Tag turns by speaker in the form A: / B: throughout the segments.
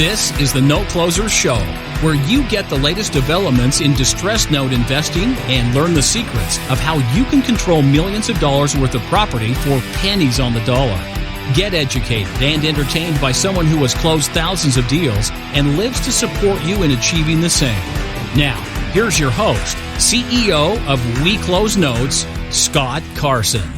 A: This is the Note Closer Show, where you get the latest developments in distressed note investing and learn the secrets of how you can control millions of dollars worth of property for pennies on the dollar. Get educated and entertained by someone who has closed thousands of deals and lives to support you in achieving the same. Now, here's your host, CEO of We Close Notes, Scott Carson.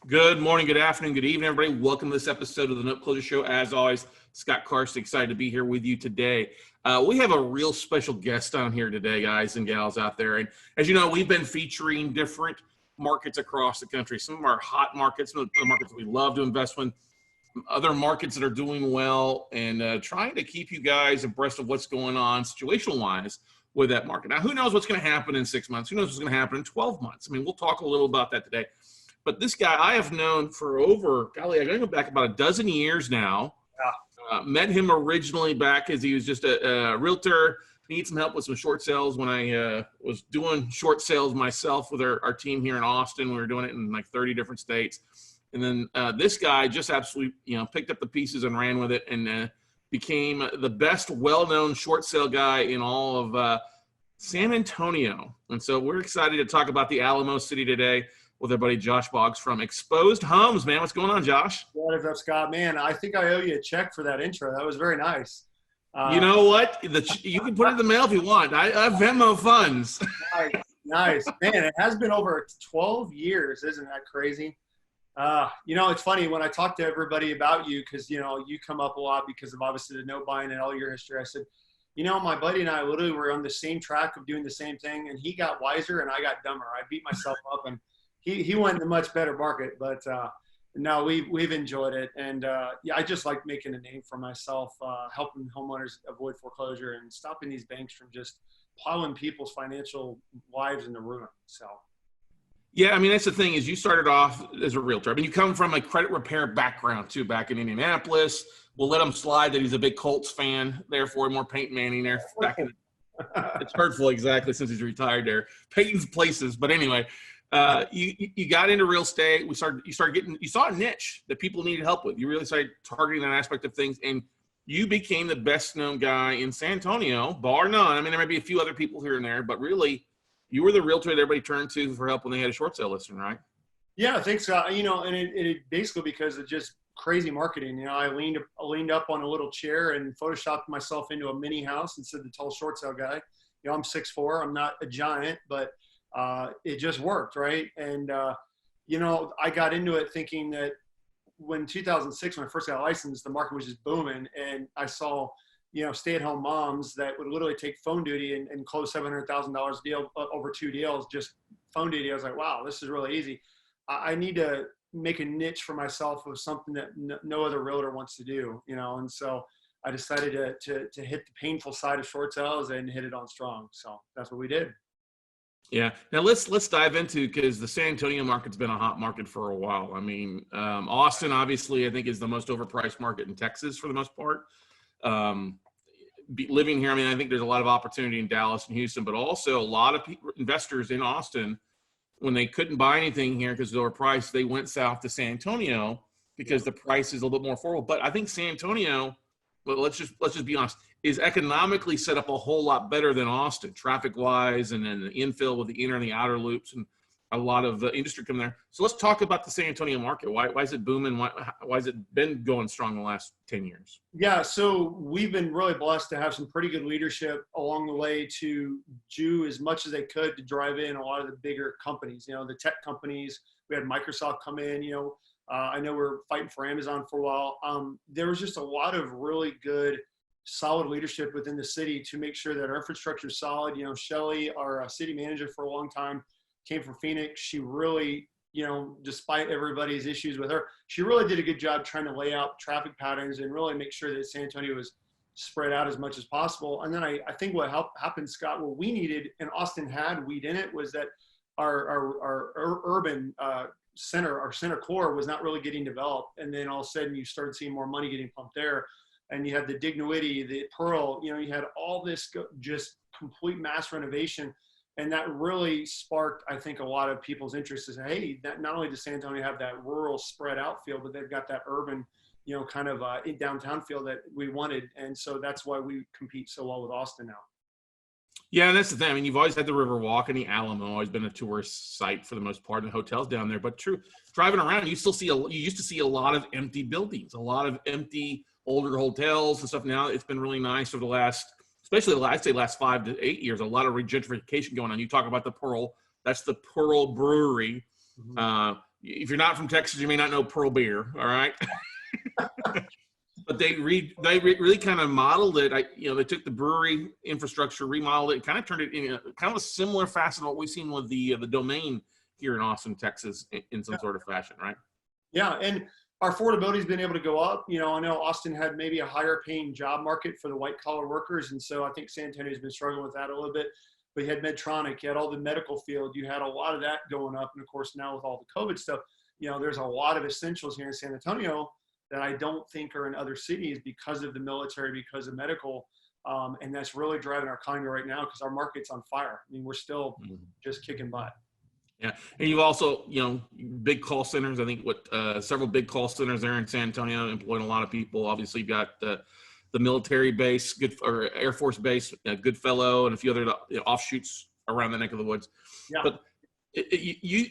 B: Good morning, good afternoon, good evening, everybody. Welcome to this episode of the Note Closer Show. As always, Scott Carson, excited to be here with you today. We have a real special guest on here today, guys and gals out there. And as you know, we've been featuring different markets across the country. Some of our hot markets, some of the markets we love to invest in, other markets that are doing well, and trying to keep you guys abreast of what's going on situational-wise with that market. Now, who knows what's going to happen in 6 months? Who knows what's going to happen in 12 months? I mean, we'll talk a little about that today. But this guy I have known for over, I'm going to go back about a dozen years now. Met him originally back as he was just a realtor. Need some help with some short sales when I was doing short sales myself with our team here in Austin. We were doing it in like 30 different states. And then this guy just absolutely, picked up the pieces and ran with it and became the best well-known short sale guy in all of San Antonio. And so we're excited to talk about the Alamo City today with our buddy Josh Boggs from Exposed Homes. Man, what's going on, Josh?
C: What is up, Scott? Man, I think I owe you a check for that intro. That was very nice.
B: You know what? You can put it in the mail if you want. I Venmo funds.
C: Nice. Man, it has been over 12 years. Isn't that crazy? It's funny when I talk to everybody about you because, you come up a lot because of obviously the note buying and all your history. I said, my buddy and I literally were on the same track of doing the same thing, and he got wiser and I got dumber. I beat myself up, and he went in a much better market, but no, we've enjoyed it. And I just like making a name for myself, helping homeowners avoid foreclosure and stopping these banks from just plowing people's financial lives into ruin. So.
B: Yeah, I mean, that's the thing is you started off as a realtor. I mean, you come from a credit repair background too, back in Indianapolis. We'll let him slide that he's a big Colts fan, therefore more Peyton Manning there. It's hurtful, exactly, since he's retired there. Peyton's places, but anyway. You got into real estate. You saw a niche that people needed help with. You really started targeting that aspect of things, and you became the best known guy in San Antonio, bar none. I mean, there might be a few other people here and there, but really you were the realtor that everybody turned to for help when they had a short sale listing, right?
C: Yeah, thanks, Scott. And it basically because of just crazy marketing. I leaned up on a little chair and photoshopped myself into a mini house and said the tall short sale guy. I'm 6'4". I'm not a giant, but it just worked, right? And, I got into it thinking that when 2006, when I first got licensed, the market was just booming. And I saw, stay-at-home moms that would literally take phone duty and close $700,000 deal over 2 deals, just phone duty. I was like, wow, this is really easy. I need to make a niche for myself of something that no other realtor wants to do, and so I decided to hit the painful side of short sales and hit it on strong. So that's what we did.
B: Yeah. Now let's dive into, because the San Antonio market's been a hot market for a while. I mean, Austin obviously I think is the most overpriced market in Texas for the most part. Living here, I mean, I think there's a lot of opportunity in Dallas and Houston, but also a lot of investors in Austin, when they couldn't buy anything here because they were priced, they went south to San Antonio because the price is a little bit more affordable. But I think San Antonio, but let's just be honest, is economically set up a whole lot better than Austin, traffic-wise, and then the infill with the inner and the outer loops, and a lot of industry coming there. So let's talk about the San Antonio market. Why is it booming? Why has it been going strong the last 10 years?
C: Yeah, so we've been really blessed to have some pretty good leadership along the way to do as much as they could to drive in a lot of the bigger companies, the tech companies. We had Microsoft come in, I know we're fighting for Amazon for a while. There was just a lot of really good, solid leadership within the city to make sure that our infrastructure is solid. Shelly, our city manager for a long time, came from Phoenix. She really, despite everybody's issues with her, she really did a good job trying to lay out traffic patterns and really make sure that San Antonio was spread out as much as possible. And then I think what happened, Scott, what we needed, and Austin had wheat in it, was that our urban center, our center core was not really getting developed. And then all of a sudden you started seeing more money getting pumped there. And you had the Dignity, the Pearl, you had all this just complete mass renovation. And that really sparked, I think, a lot of people's interest is, hey, that not only does San Antonio have that rural spread out feel, but they've got that urban, kind of in downtown feel that we wanted. And so that's why we compete so well with Austin now.
B: Yeah, and that's the thing. I mean, you've always had the Riverwalk and the Alamo, always been a tourist site for the most part, and hotels down there. But true, driving around, you used to see a lot of empty buildings, a lot of empty older hotels and stuff. Now it's been really nice over the last, especially I'd say last 5 to 8 years, a lot of regentrification going on. You talk about the Pearl, that's the Pearl Brewery. Mm-hmm. If you're not from Texas, you may not know Pearl beer. All right. But they really kind of modeled it. They took the brewery infrastructure, remodeled it, kind of turned it in kind of a similar fashion to what we've seen with the Domain here in Austin, Texas, in some sort of fashion, right?
C: Yeah, and our affordability has been able to go up. I know Austin had maybe a higher paying job market for the white collar workers, and so I think San Antonio has been struggling with that a little bit. But you had Medtronic, you had all the medical field, you had a lot of that going up, and of course now with all the COVID stuff, there's a lot of essentials here in San Antonio that I don't think are in other cities because of the military, because of medical. And that's really driving our economy right now because our market's on fire. I mean, we're still just kicking butt.
B: Yeah. And you've also, big call centers. I think several big call centers there in San Antonio employing a lot of people. Obviously, you've got the military base, or Air Force Base, Goodfellow, and a few other offshoots around the neck of the woods.
C: Yeah.
B: But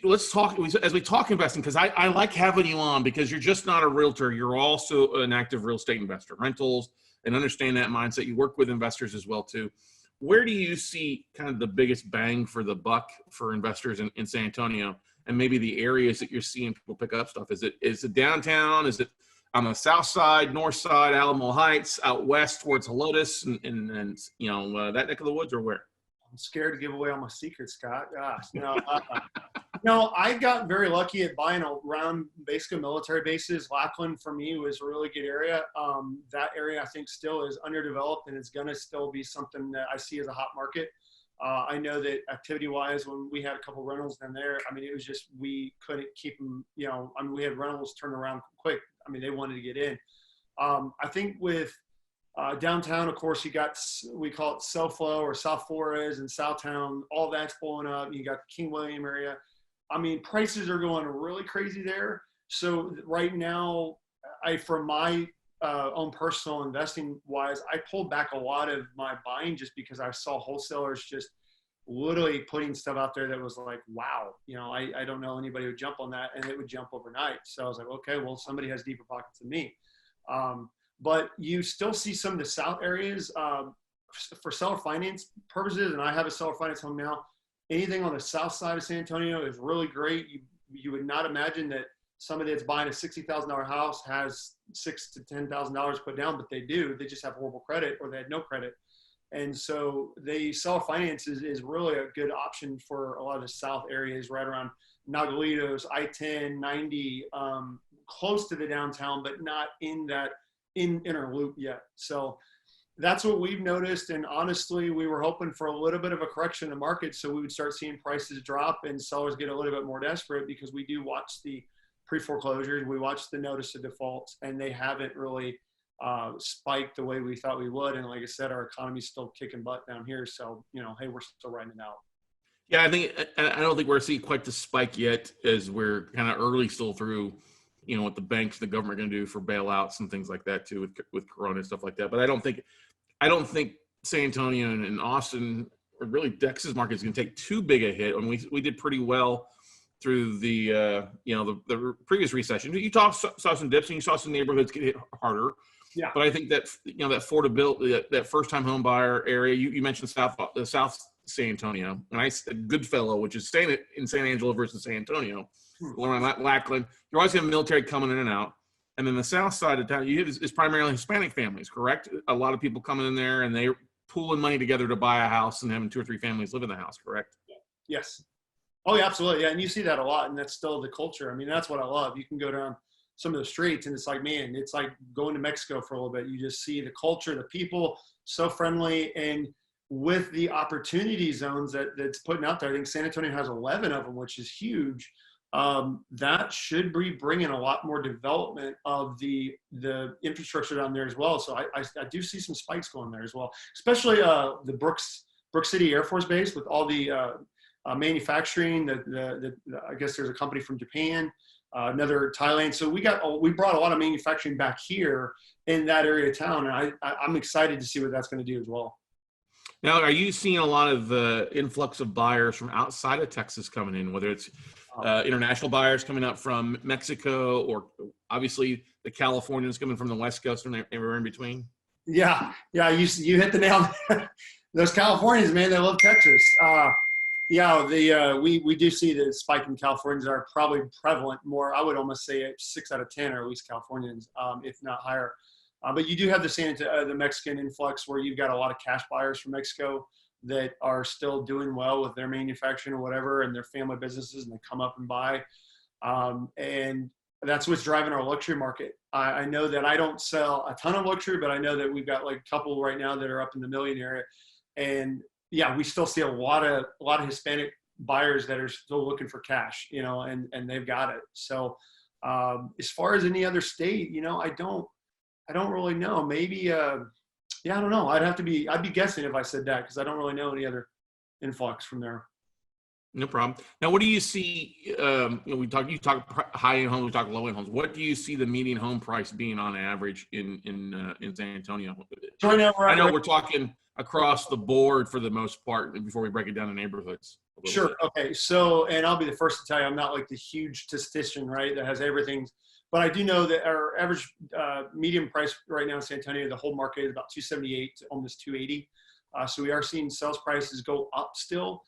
B: let's talk as we talk investing, because I like having you on because you're just not a realtor. You're also an active real estate investor, rentals, and understand that mindset. You work with investors as well too. Where do you see kind of the biggest bang for the buck for investors in San Antonio, and maybe the areas that you're seeing people pick up stuff? Is it downtown? Is it on the south side, north side, Alamo Heights, out west towards Helotes, and that neck of the woods, or where?
C: I'm scared to give away all my secrets, Scott. Gosh, I got very lucky at buying around basically military bases. Lackland for me was a really good area. That area I think still is underdeveloped, and it's going to still be something that I see as a hot market. I know that activity-wise, when we had a couple rentals down there, I mean, it was just we couldn't keep them. We had rentals turn around quick. I mean, they wanted to get in. I think with downtown, of course, you got, we call it SoFlo or South Flores and Southtown. All that's blowing up. You got the King William area. I mean, prices are going really crazy there. So right now, from my own personal investing wise, I pulled back a lot of my buying just because I saw wholesalers just literally putting stuff out there that was like, wow, I don't know anybody would jump on that, and it would jump overnight. So I was like, okay, well, somebody has deeper pockets than me. But you still see some of the south areas for seller finance purposes, and I have a seller finance home now. Anything on the south side of San Antonio is really great. You would not imagine that somebody that's buying a $60,000 house has $6,000 to $10,000 put down, but they do. They just have horrible credit, or they had no credit. And so the seller finance is really a good option for a lot of the south areas, right around Nogalitos, I-10, 90, close to the downtown, but not in that inner loop yet. So that's what we've noticed. And honestly, we were hoping for a little bit of a correction in the market so we would start seeing prices drop and sellers get a little bit more desperate, because we do watch the pre-foreclosures, we watch the notice of defaults, and they haven't really spiked the way we thought we would. And like I said, our economy's still kicking butt down here. So, hey, we're still riding it out.
B: Yeah, I don't think we're seeing quite the spike yet, as we're kind of early still through, what the banks, the government are going to do for bailouts and things like that too, with Corona and stuff like that. But I don't think San Antonio and Austin, or really Texas market, is going to take too big a hit. And we did pretty well through the previous recession. You saw some dips, and you saw some neighborhoods get hit harder.
C: Yeah.
B: But I think that that affordability, that first time home buyer area, you mentioned the South San Antonio, and I said Goodfellow, which is staying in San Angelo versus San Antonio. Around Lackland, you're always having military coming in and out. And then the south side of town, is primarily Hispanic families, correct? A lot of people coming in there, and they're pooling money together to buy a house and having 2 or 3 families live in the house, correct?
C: Yes. Oh, yeah, absolutely. Yeah, and you see that a lot, and that's still the culture. I mean, that's what I love. You can go down some of the streets, and it's like, man, it's like going to Mexico for a little bit. You just see the culture, the people, so friendly. And with the opportunity zones that's putting out there, I think San Antonio has 11 of them, which is huge. That should be bringing a lot more development of the infrastructure down there as well. So I do see some spikes going there as well, especially the Brooks Brook City Air Force Base with all the manufacturing. I guess there's a company from Japan, another Thailand. So we brought a lot of manufacturing back here in that area of town, and I'm excited to see what that's going to do as well.
B: Now, are you seeing a lot of influx of buyers from outside of Texas coming in, whether it's international buyers coming up from Mexico, or obviously the Californians coming from the West Coast and everywhere in between?
C: Yeah, you hit the nail. Those Californians, man, they love Texas. We do see the spike in Californians are probably prevalent more. I would almost say 6 out of 10 are at least Californians, if not higher. But you do have the Mexican influx where you've got a lot of cash buyers from Mexico that are still doing well with their manufacturing or whatever and their family businesses, and they come up and buy. And that's what's driving our luxury market. I know that I don't sell a ton of luxury, but I know that we've got like a couple right now that are up in the million area. And yeah, we still see a lot of Hispanic buyers that are still looking for cash, and they've got it. So as far as any other state, I don't really know. Maybe, I don't know. I'd be guessing if I said that, because I don't really know any other influx from there.
B: No problem. Now, what do you see? You talk high-end homes, we talk low-end homes. What do you see the median home price being on average in San Antonio?
C: So right now
B: I know we're talking across the board for the most part before we break it down to neighborhoods.
C: Sure.
B: Bit.
C: Okay. So, and I'll be the first to tell you, I'm not like the huge statistician, right, that has everything. But I do know that our average medium price right now in San Antonio, the whole market is about 278 to almost 280. So we are seeing sales prices go up still.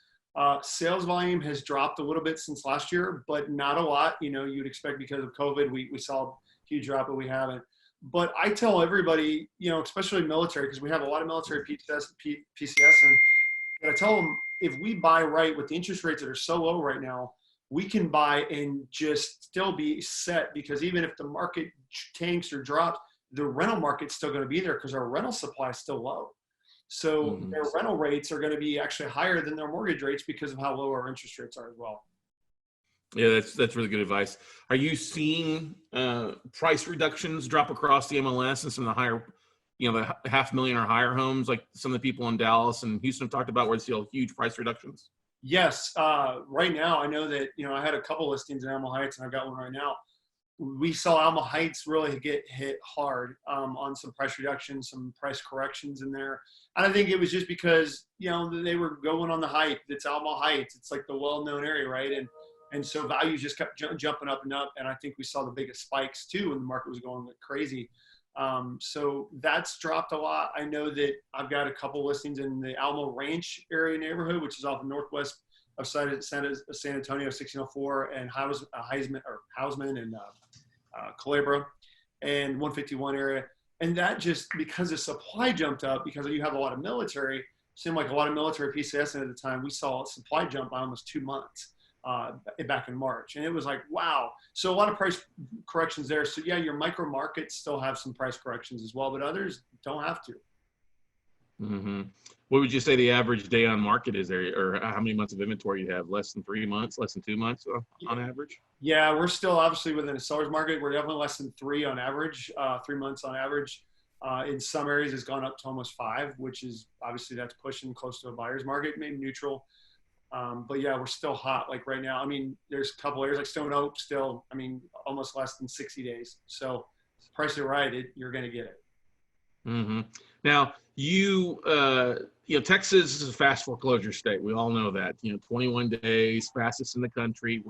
C: Sales volume has dropped a little bit since last year, but not a lot. You'd expect because of COVID, we saw a huge drop, but we haven't. But I tell everybody, especially military, because we have a lot of military PCS, and I tell them, if we buy right with the interest rates that are so low right now, we can buy and just still be set, because even if the market tanks or drops, the rental market's still going to be there because our rental supply is still low. So their rental rates are going to be actually higher than their mortgage rates because of how low our interest rates are as well.
B: Yeah, that's really good advice. Are you seeing price reductions drop across the MLS and some of the higher, the $500,000 or higher homes, like some of the people in Dallas and Houston have talked about, where they see huge price reductions?
C: Yes. Right now, I know that, I had a couple listings in Alamo Heights, and I've got one right now. We saw Alamo Heights really get hit hard on some price reductions, some price corrections in there. And I think it was just because, they were going on the hype. It's Alamo Heights. It's like the well-known area, right? And so values just kept jumping up and up. And I think we saw the biggest spikes too when the market was going like crazy. So that's dropped a lot. I know that I've got a couple listings in the Alamo Ranch area neighborhood, which is off the northwest of San Antonio, 1604, and Hausman and Culebra, and 151 area. And that just, because the supply jumped up, because you have a lot of military, seemed like a lot of military PCS at the time, we saw supply jump by almost 2 months back in March. And it was like, wow. So a lot of price corrections there. So yeah, your micro markets still have some price corrections as well, but others don't have to.
B: Mm-hmm. What would you say the average day on market is there, or how many months of inventory you have? Less than 3 months, less than 2 months on average?
C: Yeah, we're still obviously within a seller's market. We're definitely less than 3 on average, 3 months on average. In some areas, it's gone up to almost 5, which is obviously that's pushing close to a buyer's market, maybe neutral. But yeah, we're still hot. Like right now, I mean, there's a couple areas like Stone Oak still, almost less than 60 days. So price it right, you're going to get it.
B: Mm-hmm. Now, Texas is a fast foreclosure state. We all know that. 21 days, fastest in the country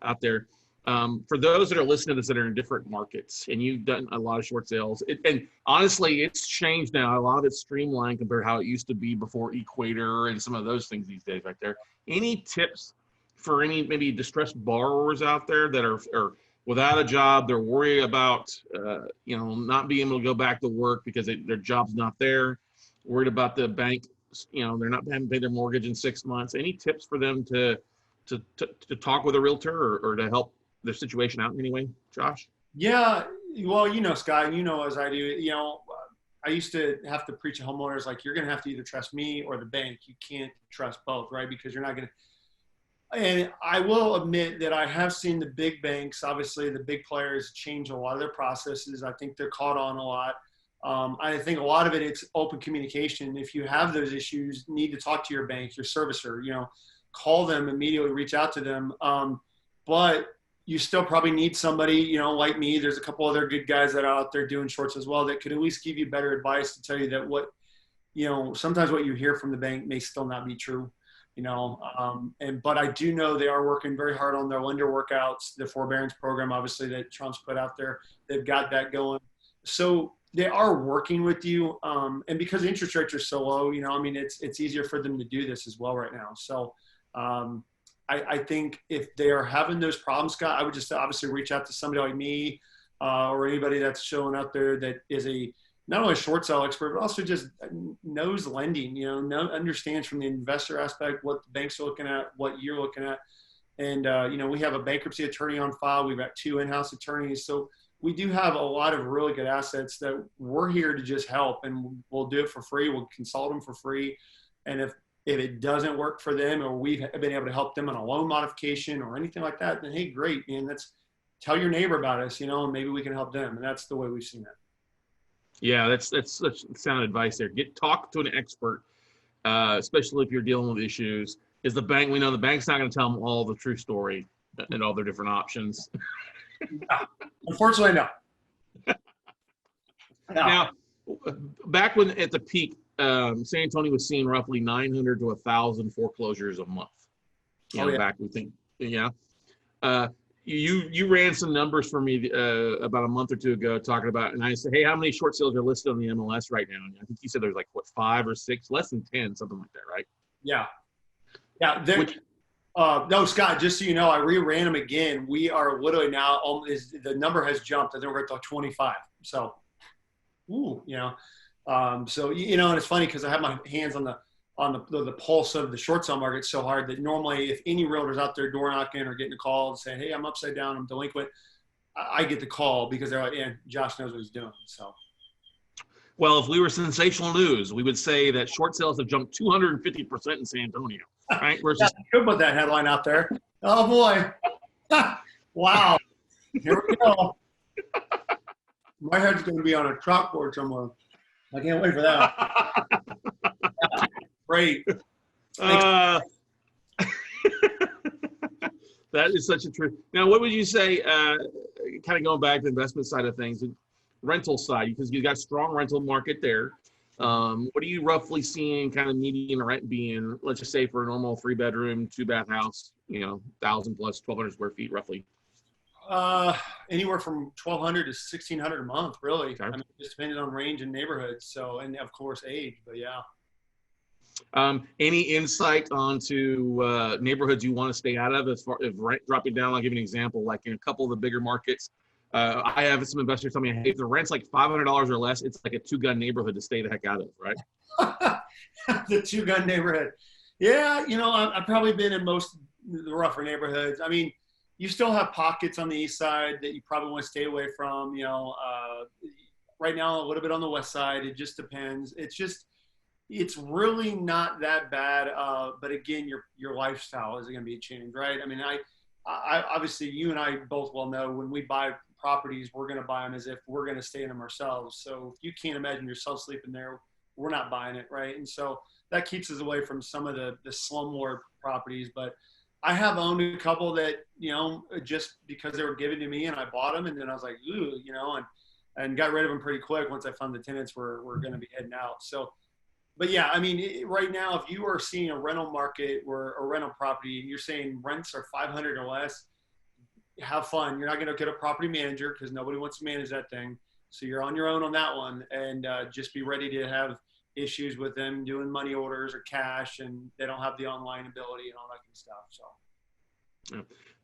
B: out there. For those that are listening to this that are in different markets, and you've done a lot of short sales, and honestly, it's changed now. A lot of it's streamlined compared to how it used to be before Equator and some of those things these days right there. Any tips for any maybe distressed borrowers out there that are without a job, they're worried about, not being able to go back to work because their job's not there, worried about the bank, they're not having to pay their mortgage in 6 months. Any tips for them to talk with a realtor or to help their situation out in any way, Josh?
C: Yeah, well, Scott, as I do, I used to have to preach to homeowners, like, you're going to have to either trust me or the bank. You can't trust both, right? Because you're not going to. And I will admit that I have seen the big banks, obviously the big players, change a lot of their processes. I think they're caught on a lot. I think a lot of it's open communication. If you have those issues, need to talk to your bank, your servicer, call them immediately, reach out to them. But you still probably need somebody, like me. There's a couple other good guys that are out there doing shorts as well that could at least give you better advice to tell you that sometimes what you hear from the bank may still not be true, but I do know they are working very hard on their lender workouts, the forbearance program, obviously, that Trump's put out there. They've got that going. So they are working with you. And because interest rates are so low, it's easier for them to do this as well right now. So I think if they are having those problems, Scott, I would just obviously reach out to somebody like me or anybody that's showing out there that is not only a short sale expert, but also just knows lending, understands from the investor aspect what the banks are looking at, what you're looking at. And, we have a bankruptcy attorney on file. We've got 2 in-house attorneys. So we do have a lot of really good assets that we're here to just help, and we'll do it for free. We'll consult them for free. And if it doesn't work for them, or we've been able to help them on a loan modification or anything like that, then hey, great, man, tell your neighbor about us, and maybe we can help them. And that's the way we've seen it.
B: Yeah, that's such sound advice there. Talk to an expert, especially if you're dealing with issues. We know the bank's not going to tell them all the true story and all their different options.
C: Unfortunately, no.
B: Now, back when at the peak, San Antonio was seeing roughly 900 to 1,000 foreclosures a month. Back we think, yeah. You ran some numbers for me about a month or 2 ago, talking about, and I said, hey, how many short sales are listed on the MLS right now? And I think you said there's 5 or 6, less than 10, something like that, right?
C: Yeah. No, Scott, just so you know, I reran them again. We are literally now, the number has jumped. I think we're at 25. So, and it's funny because I have my hands on the pulse of the short sale market so hard that normally if any realtor's out there door knocking or getting a call and saying, hey, I'm upside down, I'm delinquent, I get the call because they're like, yeah, Josh knows what he's doing. So.
B: Well, if we were sensational news, we would say that short sales have jumped 250% in San Antonio, right?
C: Yeah, could put that headline out there. Oh boy. Wow. Here we go. My head's going to be on a chalkboard somewhere. I can't wait for that. Yeah, great.
B: That is such a truth. Now, what would you say, kind of going back to the investment side of things, rental side, because you got strong rental market there. What are you roughly seeing kind of median rent being, let's just say for a normal 3-bedroom, 2-bath house, 1,000 plus 1,200 square feet roughly?
C: Anywhere from 1,200 to 1,600 a month, really.
B: Okay.
C: I mean, just depending on range and neighborhood. So, and of course age, but yeah.
B: Any insight onto neighborhoods you want to stay out of as far as rent dropping down? I'll give you an example. Like in a couple of the bigger markets, I have some investors tell me, hey, if the rent's like $500 or less, it's like a 2-gun neighborhood to stay the heck out of, right?
C: The 2-gun neighborhood. Yeah, I've probably been in most of the rougher neighborhoods. I mean, you still have pockets on the east side that you probably want to stay away from. Right now, a little bit on the west side. It just depends. It's really not that bad. But again, your lifestyle is going to be a change, right? I mean, I obviously you and I both well know when we buy properties, we're going to buy them as if we're going to stay in them ourselves. So if you can't imagine yourself sleeping there, we're not buying it, right? And so that keeps us away from some of the slumlord properties. But I have owned a couple that, just because they were given to me and I bought them, and then I was like, ooh, and got rid of them pretty quick once I found the tenants were going to be heading out. So, but yeah, I mean, right now, if you are seeing a rental market or a rental property and you're saying rents are 500 or less, have fun. You're not going to get a property manager because nobody wants to manage that thing. So you're on your own on that one, and just be ready to have issues with them doing money orders or cash, and they don't have the online ability and all that kind of stuff. So,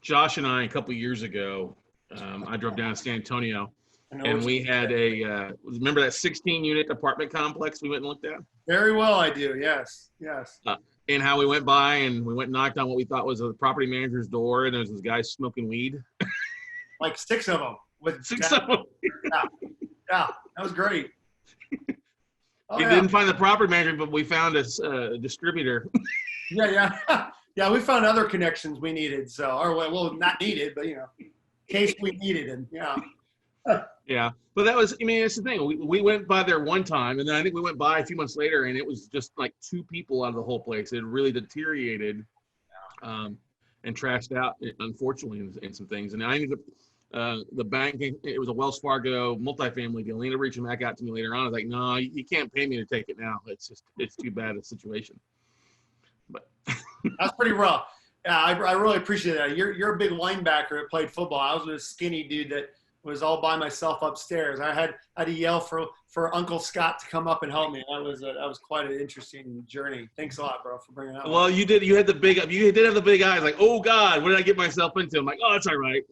B: Josh and I, a couple of years ago, I drove down to San Antonio, and we had remember that 16-unit apartment complex we went and looked at?
C: Very well, I do. Yes.
B: And how we went by and we went and knocked on what we thought was a property manager's door, and there was this guy smoking weed.
C: Like 6 of them. With
B: 6 of them.
C: Yeah, that was great.
B: We didn't find the property manager, but we found a distributor.
C: Yeah, we found other connections we needed. So, or well, not needed, but in case we needed it. Yeah.
B: Yeah, but that was, I mean, that's the thing. We went by there one time, and then I think we went by a few months later, and it was just like two people out of the whole place. It really deteriorated, um, and trashed out, unfortunately, in some things. And I ended up, the bank, it was a Wells Fargo multifamily deal. They ended up reaching back out to me later on. I was like, no, you can't pay me to take it now. It's too bad a situation. But
C: That's pretty rough. Yeah, I really appreciate that. You're a big linebacker that played football. I was a skinny dude that was all by myself upstairs. I had to yell for Uncle Scott to come up and help me. That was quite an interesting journey. Thanks a lot, bro, for bringing that.
B: Well, you did have the big eyes, like, oh God, what did I get myself into? I'm like, oh, it's all right.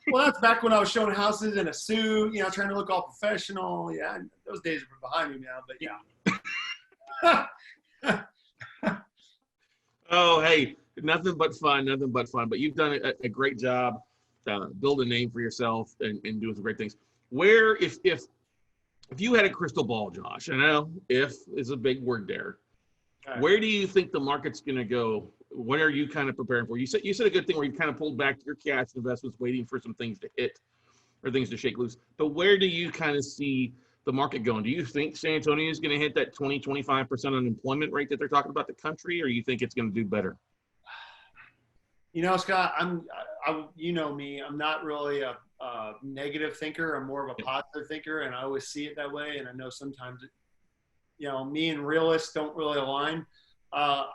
C: Well, that's back when I was showing houses in a suit, trying to look all professional. Yeah, those days are behind me now, but yeah.
B: Oh, hey, nothing but fun. But you've done a great job, building a name for yourself and doing some great things. Where, if you had a crystal ball, Josh, I know if is a big word there.
C: Right.
B: Where do you think the market's going to go? What are you kind of preparing for? You said a good thing where you kind of pulled back your cash investments, waiting for some things to hit or things to shake loose. But where do you kind of see the market going? Do you think San Antonio is going to hit that 20-25% unemployment rate that they're talking about the country, or you think it's going to do better?
C: Scott, you know me, I'm not really a negative thinker. I'm more of a positive thinker, and I always see it that way. And I know sometimes, me and realists don't really align. I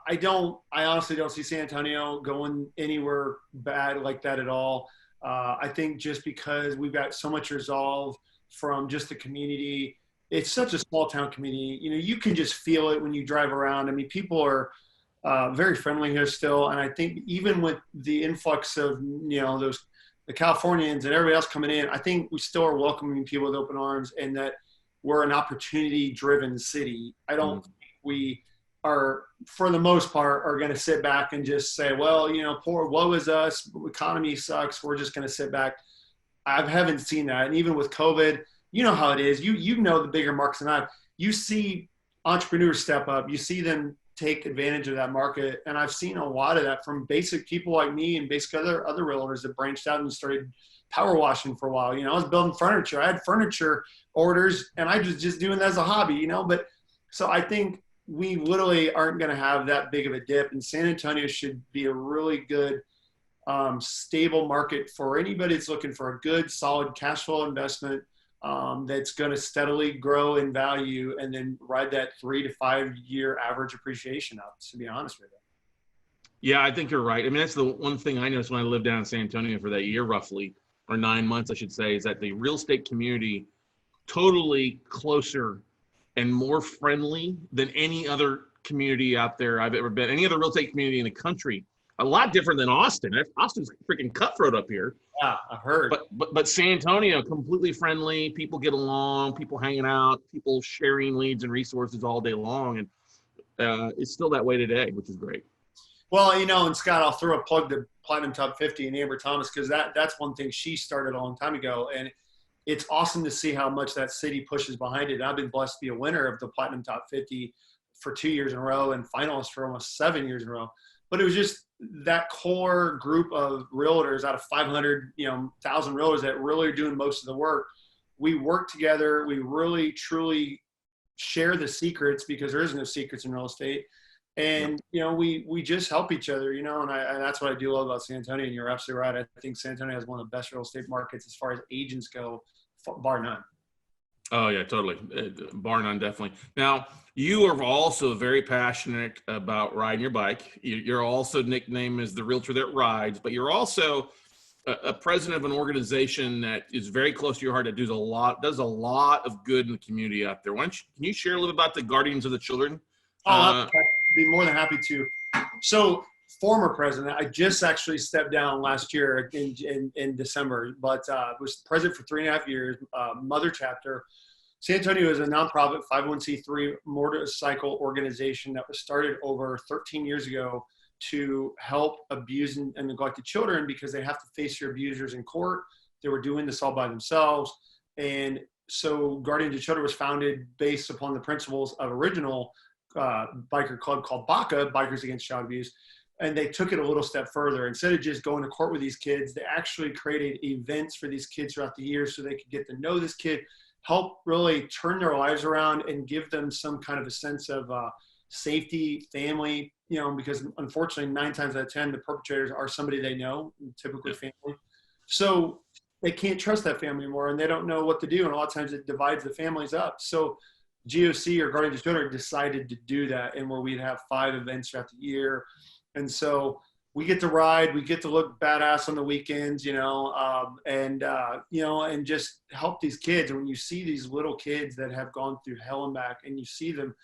C: honestly don't see San Antonio going anywhere bad like that at all. I think just because we've got so much resolve from just the community, it's such a small town community. You can just feel it when you drive around. I mean, people are very friendly here still. And I think even with the influx of, the Californians and everybody else coming in, I think we still are welcoming people with open arms, and that we're an opportunity driven city. I don't think we are, for the most part, are going to sit back and just say, well, poor, woe is us, economy sucks, we're just going to sit back. I haven't seen that. And even with COVID, you know how it is. You know the bigger markets than I. You see entrepreneurs step up. You see them take advantage of that market. And I've seen a lot of that from basic people like me and basic other realtors that branched out and started power washing for a while. I was building furniture. I had furniture orders, and I was just doing that as a hobby, But so I think we literally aren't going to have that big of a dip. And San Antonio should be a really good, stable market for anybody that's looking for a good, solid cash flow investment that's going to steadily grow in value and then ride that 3 to 5 year average appreciation up, to be honest with you.
B: Yeah, I think you're right. I mean, that's the one thing I noticed when I lived down in San Antonio for that year, roughly, or 9 months, I should say, is that the real estate community totally closer and more friendly than any other community out there I've ever been. Any other real estate community in the country. A lot different than Austin. Austin's freaking cutthroat up here.
C: Yeah, I heard.
B: But San Antonio, completely friendly. People get along. People hanging out. People sharing leads and resources all day long, and it's still that way today, which is great.
C: Well, and Scott, I'll throw a plug to Platinum Top 50 and Amber Thomas, because that's one thing she started a long time ago, and it's awesome to see how much that city pushes behind it. I've been blessed to be a winner of the Platinum Top 50 for 2 years in a row and finalist for almost 7 years in a row. But it was just that core group of realtors out of 500, 1,000 realtors that really are doing most of the work. We work together. We really, truly share the secrets, because there is no secrets in real estate. And, we just help each other, and that's what I do love about San Antonio. And you're absolutely right. I think San Antonio has one of the best real estate markets as far as agents go, bar none.
B: Oh, yeah, totally. Bar none, definitely. Now, you are also very passionate about riding your bike. You're also nicknamed as the realtor that rides, but you're also a president of an organization that is very close to your heart, that does a lot of good in the community out there. Can you share a little about the Guardians of the Children?
C: I'd be more than happy to. So, former president, I just actually stepped down last year in December, but was president for 3.5 years, mother chapter. San Antonio is a nonprofit 501c3 motorcycle organization that was started over 13 years ago to help abused and neglected children, because they have to face their abusers in court. They were doing this all by themselves. And so Guardians of Children was founded based upon the principles of original biker club called BACA, Bikers Against Child Abuse. And they took it a little step further. Instead of just going to court with these kids, they actually created events for these kids throughout the year so they could get to know this kid, help really turn their lives around and give them some kind of a sense of safety, family, because unfortunately 9 times out of 10, the perpetrators are somebody they know, typically family. So they can't trust that family anymore and they don't know what to do. And a lot of times it divides the families up. So GOC or Guardian of Children decided to do that, and where we'd have 5 events throughout the year. And so we get to ride, we get to look badass on the weekends, and just help these kids. And when you see these little kids that have gone through hell and back, and you see them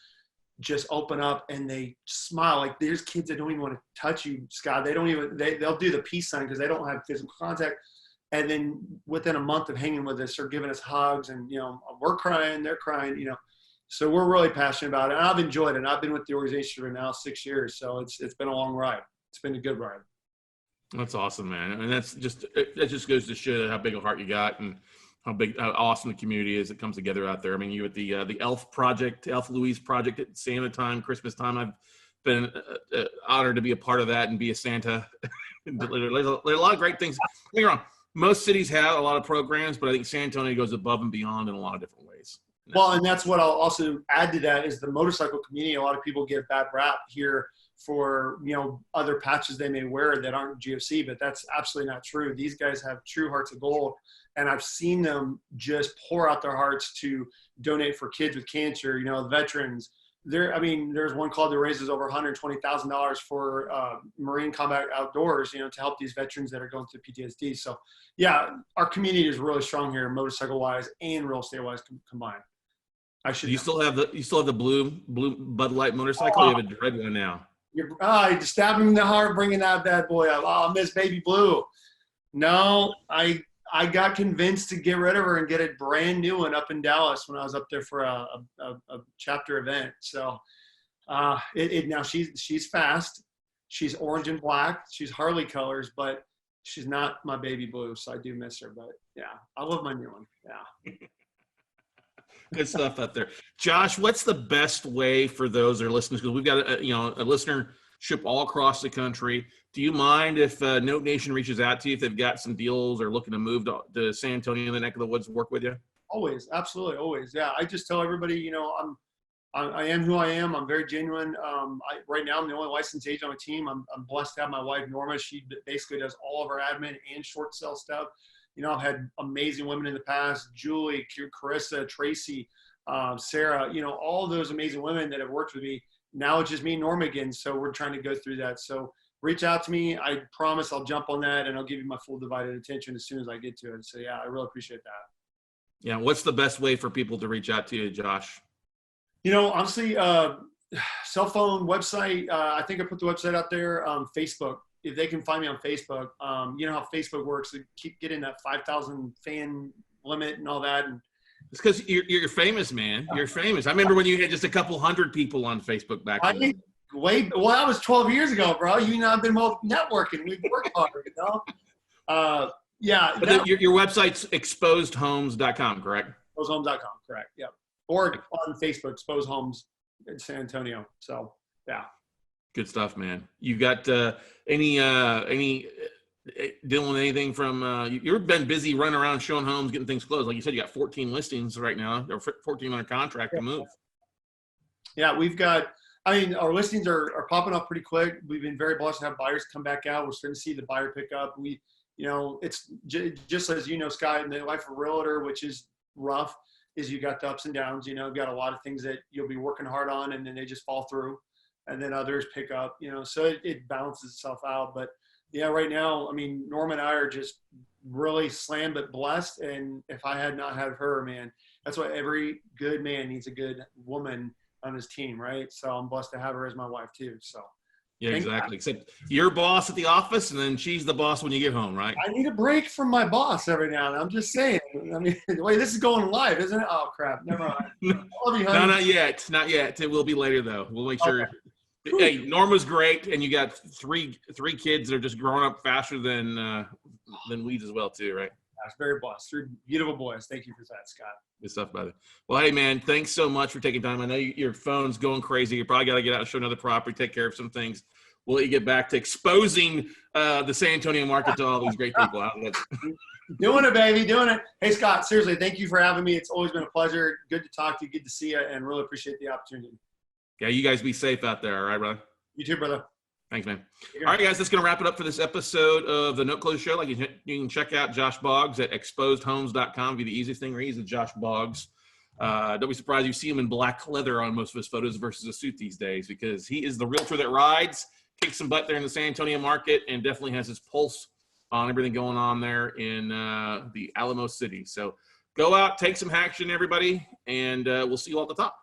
C: just open up and they smile, like there's kids that don't even want to touch you, Scott. They'll do the peace sign because they don't have physical contact. And then within a month of hanging with us, they're giving us hugs, and, we're crying, they're crying, So we're really passionate about it. And I've enjoyed it. And I've been with the organization for now 6 years. So it's been a long ride. It's been a good ride.
B: That's awesome, man. And that just goes to show how big a heart you got and how awesome the community is that comes together out there. I mean, you at the Elf Project, Elf Louise Project at Santa time, Christmas time. I've been honored to be a part of that and be a Santa. There's a lot of great things. Don't get me wrong. Most cities have a lot of programs, but I think San Antonio goes above and beyond in a lot of different ways.
C: Well, and that's what I'll also add to that is the motorcycle community. A lot of people get bad rap here for, other patches they may wear that aren't GOC, but that's absolutely not true. These guys have true hearts of gold, and I've seen them just pour out their hearts to donate for kids with cancer, the veterans. There's one called that raises over $120,000 for Marine Combat Outdoors, to help these veterans that are going through PTSD. So, yeah, our community is really strong here, motorcycle-wise and real estate-wise combined.
B: You still have the blue Bud Light motorcycle? You have a red one now.
C: You just stabbed me in the heart bringing that bad boy up. Oh, Miss Baby Blue. No, I got convinced to get rid of her and get a brand new one up in Dallas when I was up there for a chapter event. So now she's fast. She's orange and black. She's Harley colors, but she's not my Baby Blue. So I do miss her. But yeah, I love my new one. Yeah.
B: Good stuff out there. Josh, what's the best way for those that are listening? Because we've got a listenership all across the country. Do you mind if Note Nation reaches out to you if they've got some deals or looking to move to San Antonio in the neck of the woods to work with you?
C: Always. Absolutely. Always. Yeah. I just tell everybody, I am who I am. I'm very genuine. Right now I'm the only licensed agent on my team. I'm blessed to have my wife, Norma. She basically does all of our admin and short sale stuff. I've had amazing women in the past, Julie, Carissa, Tracy, Sarah, all those amazing women that have worked with me. Now it's just me and Norma again. So we're trying to go through that. So reach out to me. I promise I'll jump on that and I'll give you my full divided attention as soon as I get to it. So yeah, I really appreciate that.
B: Yeah. What's the best way for people to reach out to you, Josh?
C: Honestly, cell phone, website. I think I put the website out there. Facebook. If they can find me on Facebook, you know how Facebook works. They keep getting that 5,000 fan limit and all that. And
B: it's because you're famous, man. You're famous. I remember when you had just a couple hundred people on Facebook back then.
C: That was 12 years ago, bro. I've been networking. We've worked hard, Yeah.
B: But your website's exposedhomes.com, correct?
C: Exposedhomes.com, correct. Yep. Or on Facebook, Exposed Homes in San Antonio. So, yeah.
B: Good stuff, man. You got any dealing with anything from you've been busy running around showing homes, getting things closed. Like you said, you got 14 listings right now, or 14 under contract to move.
C: Yeah, we've got, our listings are popping up pretty quick. We've been very blessed to have buyers come back out. We're starting to see the buyer pick up. It's just as Scott, in the life of a realtor, which is rough, is you got the ups and downs. You've got a lot of things that you'll be working hard on and then they just fall through. And then others pick up, so it balances itself out. But yeah, right now, Norma and I are just really slammed but blessed. And if I had not had her, man, that's why every good man needs a good woman on his team, right? So I'm blessed to have her as my wife too. So
B: yeah, exactly. Except you're boss at the office and then she's the boss when you get home, right?
C: I need a break from my boss every now and then. I'm just saying. The way this is going live, isn't it? Oh crap. Never mind.
B: No, not yet. Not yet. It will be later though. We'll make sure. Okay. Hey, Norma's great, and you got three kids that are just growing up faster than weeds as well, too, right?
C: That's very blessed. 3 beautiful boys. Thank you for that, Scott.
B: Good stuff, brother. Well, hey, man, thanks so much for taking time. I know your phone's going crazy. You probably got to get out and show another property, take care of some things. we'll let you get back to exposing the San Antonio market to all these great people out there.
C: Doing it, baby, doing it. Hey, Scott, seriously, thank you for having me. It's always been a pleasure. Good to talk to you. Good to see you, and really appreciate the opportunity.
B: Yeah, you guys be safe out there. All right, brother?
C: You too, brother.
B: Thanks, man. All right, guys, that's going to wrap it up for this episode of the Note Closer Show. Like, you can check out Josh Boggs at exposedhomes.com. Be the easiest thing to read is Josh Boggs. Don't be surprised you see him in black leather on most of his photos versus a suit these days, because he is the realtor that rides, kicks some butt there in the San Antonio market, and definitely has his pulse on everything going on there in the Alamo City. So go out, take some action, everybody, and we'll see you all at the top.